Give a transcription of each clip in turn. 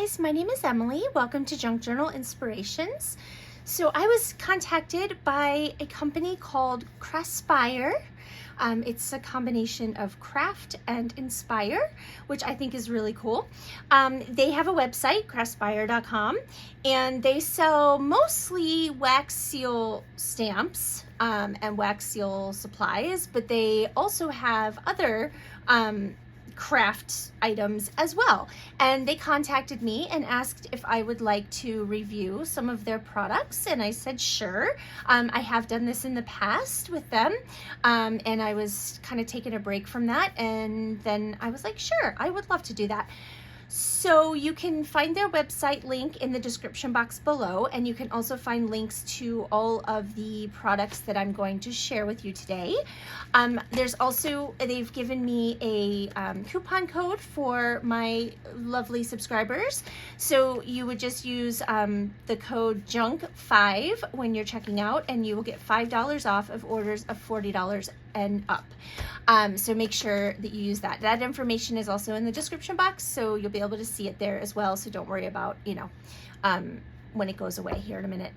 guys, my name is Emily. Welcome to Junk Journal Inspirations. So I was contacted by a company called CRASPIRE. It's a combination of craft and inspire, which I think is really cool. They have a website, CRASPIRE.com, and they sell mostly wax seal stamps and wax seal supplies, but they also have other craft items as well. And they contacted me and asked if I would like to review some of their products, and I said sure. I have done this in the past with them, and I was kind of taking a break from that, and then I was like, sure, I would love to do that. So you can find their website link in the description box below, and you can also find links to all of the products that I'm going to share with you today. There's also, they've given me a coupon code for my lovely subscribers. So you would just use the code JUNK5 when you're checking out, and you will get $5 off of orders of $40 and up. So make sure that you use that. That information is also in the description box, so you'll be able to see it there as well. So don't worry about, when it goes away here in a minute.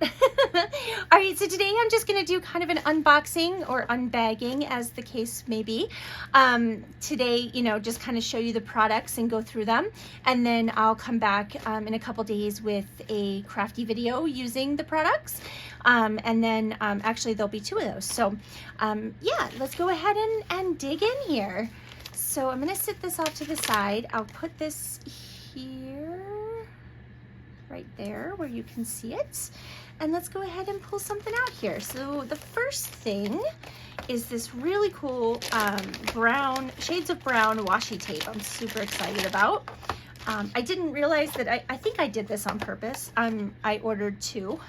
All right, so today I'm just going to do kind of an unboxing or unbagging, as the case may be. Today, just kind of show you the products and go through them. And then I'll come back in a couple days with a crafty video using the products. And then actually there'll be 2 of those. So yeah, let's go ahead and dig in here. So I'm going to sit this off to the side. I'll put this here, right there where you can see it. And let's go ahead and pull something out here. So the first thing is this really cool shades of brown washi tape I'm super excited about. I didn't realize that I think I did this on purpose. I ordered 2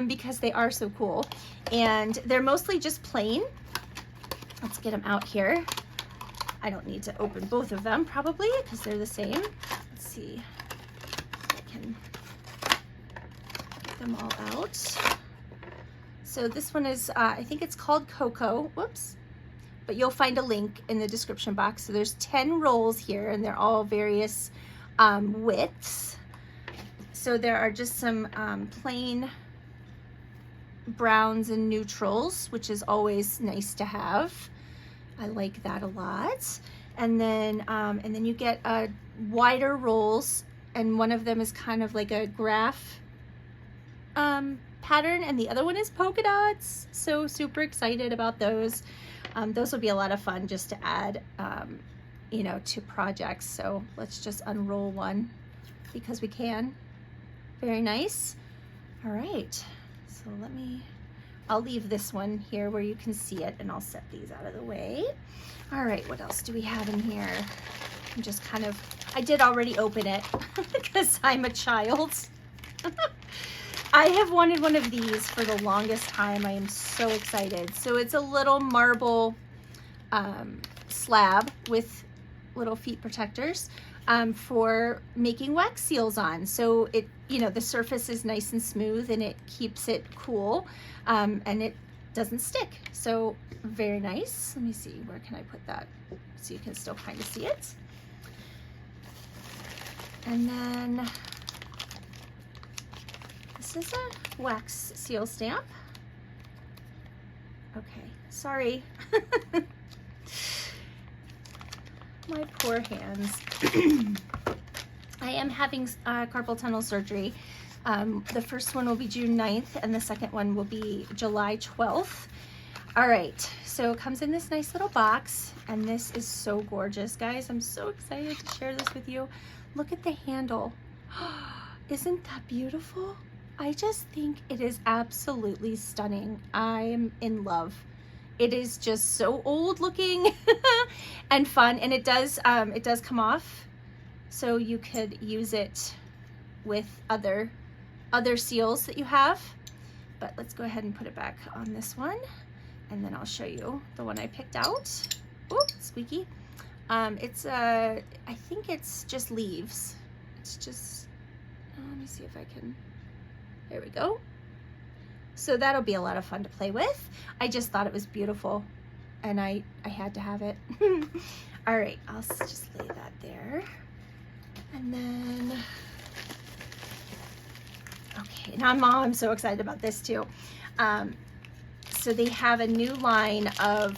because they are so cool, and they're mostly just plain. Let's get them out here. I don't need to open both of them probably because they're the same. Let's see if I can get them all out. So this one is, I think it's called Cocoa. Whoops. But you'll find a link in the description box. So there's 10 rolls here, and they're all various widths. So there are just some plain browns and neutrals, which is always nice to have. I like that a lot. And then you get wider rolls, and one of them is kind of like a graph pattern, and the other one is polka dots. So super excited about those. Those will be a lot of fun just to add, to projects. So let's just unroll one because we can. Very nice. All right, so I'll leave this one here where you can see it, and I'll set these out of the way. All right, what else do we have in here? I'm just I did already open it because I'm a child. I have wanted one of these for the longest time. I am so excited. So it's a little marble slab with little feet protectors for making wax seals on. So the surface is nice and smooth, and it keeps it cool, and it doesn't stick. So very nice. Let me see, where can I put that so you can still kind of see it? And then this is a wax seal stamp. Okay, sorry. My poor hands. I am having carpal tunnel surgery. The first one will be June 9th, and the second one will be July 12th. All right, so it comes in this nice little box, and this is so gorgeous, guys. I'm so excited to share this with you. Look at the handle. Isn't that beautiful? I just think it is absolutely stunning. I'm in love. It is just so old looking and fun, and it does come off, so you could use it with other seals that you have. But let's go ahead and put it back on this one, and then I'll show you the one I picked out. Oh, squeaky. I think it's just leaves. It's just, let me see if I can. There we go. So that'll be a lot of fun to play with. I just thought it was beautiful, and I had to have it. All right, I'll just lay that there. And then, okay, now I'm so excited about this too. So they have a new line of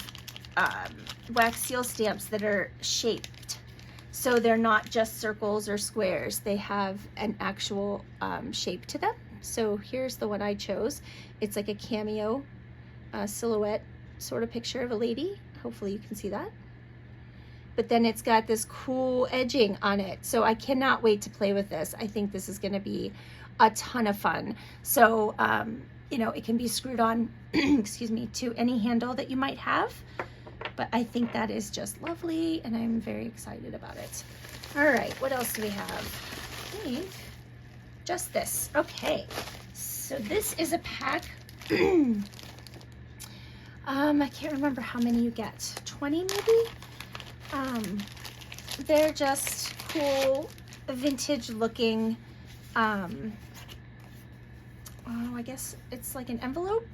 wax seal stamps that are shaped. So they're not just circles or squares. They have an actual shape to them. So here's the one I chose. It's like a cameo silhouette sort of picture of a lady. Hopefully you can see that. But then it's got this cool edging on it. So I cannot wait to play with this. I think this is gonna be a ton of fun. So, you know, it can be screwed on, excuse me, to any handle that you might have. But I think that is just lovely, and I'm very excited about it. All right, what else do we have? I think just this. Okay, so this is a pack. I can't remember how many you get. 20 maybe? They're just cool, vintage looking, oh, I guess it's like an envelope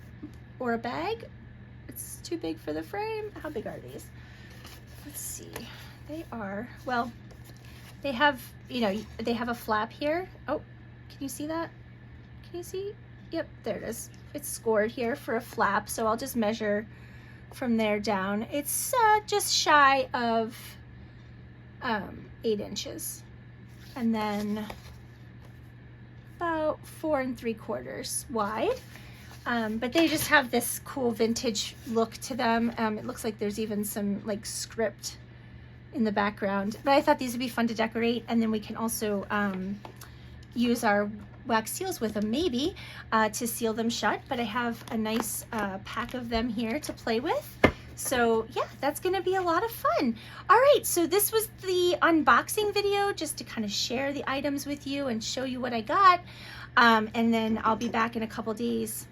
or a bag. It's too big for the frame. How big are these? Let's see. They are, well, they have, you know, they have a flap here. Oh, can you see that? Can you see? Yep, there it is. It's scored here for a flap, so I'll just measure from there down. It's just shy of 8 inches. And then about 4 3/4 wide. But they just have this cool vintage look to them. It looks like there's even some like script in the background. But I thought these would be fun to decorate, and then we can also use our wax seals with them maybe to seal them shut. But I have a nice pack of them here to play with. So yeah, that's gonna be a lot of fun. All right, so this was the unboxing video, just to kind of share the items with you and show you what I got. And then I'll be back in a couple days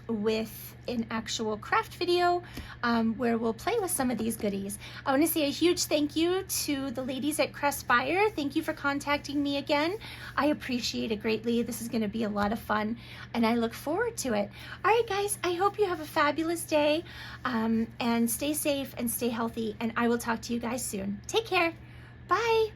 with an actual craft video where we'll play with some of these goodies. I want to say a huge thank you to the ladies at CRASPIRE. Thank you for contacting me again. I appreciate it greatly. This is going to be a lot of fun, and I look forward to it. All right, guys, I hope you have a fabulous day, and stay safe and stay healthy, and I will talk to you guys soon. Take care. Bye.